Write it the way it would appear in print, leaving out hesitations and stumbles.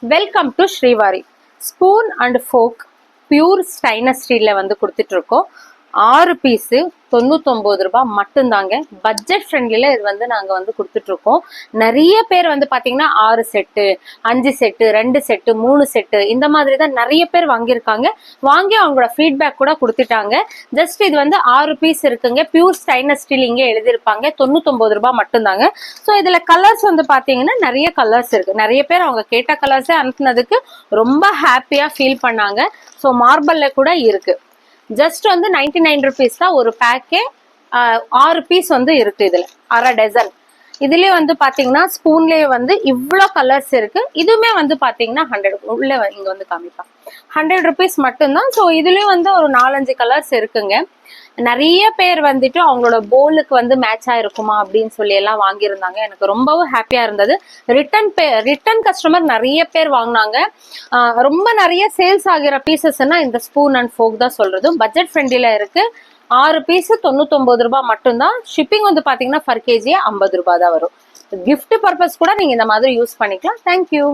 Welcome to Srivari. Spoon and fork pure stainless ஸ்டீல்ல வந்து கொடுத்துட்டு இருக்கோம். 6 பீஸு 99 ரூபாய் மட்டும்தாங்க. பட்ஜெட் ஃப்ரெண்ட்லில இது வந்து நாங்கள் வந்து கொடுத்துட்டு இருக்கோம். நிறைய பேர் வந்து பார்த்தீங்கன்னா 6 செட்டு, 5 செட்டு, 2 செட்டு, 3 செட்டு இந்த மாதிரி தான் நிறைய பேர் வாங்கியிருக்காங்க. வாங்கி அவங்களோட ஃபீட்பேக் கூட கொடுத்துட்டாங்க. ஜஸ்ட் இது வந்து 6 பீஸ் இருக்குங்க. பியூர் ஸ்டைனஸ் ஸ்டீல் இங்கே எழுதியிருப்பாங்க. 99 ரூபாய் மட்டும்தாங்க. ஸோ இதில் கலர்ஸ் வந்து பார்த்தீங்கன்னா நிறைய கலர்ஸ் இருக்கு. நிறைய பேர் அவங்க கேட்ட கலர்ஸே அனுப்புனதுக்கு ரொம்ப ஹாப்பியாக ஃபீல் பண்ணாங்க. ஸோ மார்பல்ல கூட இருக்கு. ஜஸ்ட் வந்து 99 ருபீஸ் தான் ஒரு பேக்கே. 6 பீஸ் வந்து இருக்கு. இதுல அரை டசன். இதுலயே வந்து பாத்தீங்கன்னா ஸ்பூன்லயே வந்து இவ்வளோ கலர்ஸ் இருக்கு. இதுவுமே வந்து பாத்தீங்கன்னா 100 உள்ள இங்க வந்து காமிப்பாங்க 100 ருபீஸ் மட்டும்தான். ஸோ இதுலயும் வந்து ஒரு 4-5 கலர்ஸ் இருக்குங்க. நிறைய பேர் வந்துட்டு அவங்களோட போலுக்கு வந்து மேட்ச் ஆயிருக்குமா அப்படின்னு சொல்லி எல்லாம் வாங்கியிருந்தாங்க. எனக்கு ரொம்பவும் ஹாப்பியா இருந்தது. ரிட்டன் கஸ்டமர் நிறைய பேர் வாங்கினாங்க. ரொம்ப நிறைய சேல்ஸ் ஆகிற பீசஸ்னா இந்த ஸ்பூன் அண்ட் ஃபோக் தான் சொல்றது. பட்ஜெட் ஃப்ரெண்ட்லில இருக்கு. 6 பீஸ் 99 ரூபாய் மட்டும்தான். ஷிப்பிங் வந்து பாத்தீங்கன்னா பர் கேஜியே 50 ரூபாய் தான் வரும். கிஃப்ட் பர்பஸ் கூட நீங்க இந்த மாதிரி யூஸ் பண்ணிக்கலாம். தேங்க்யூ.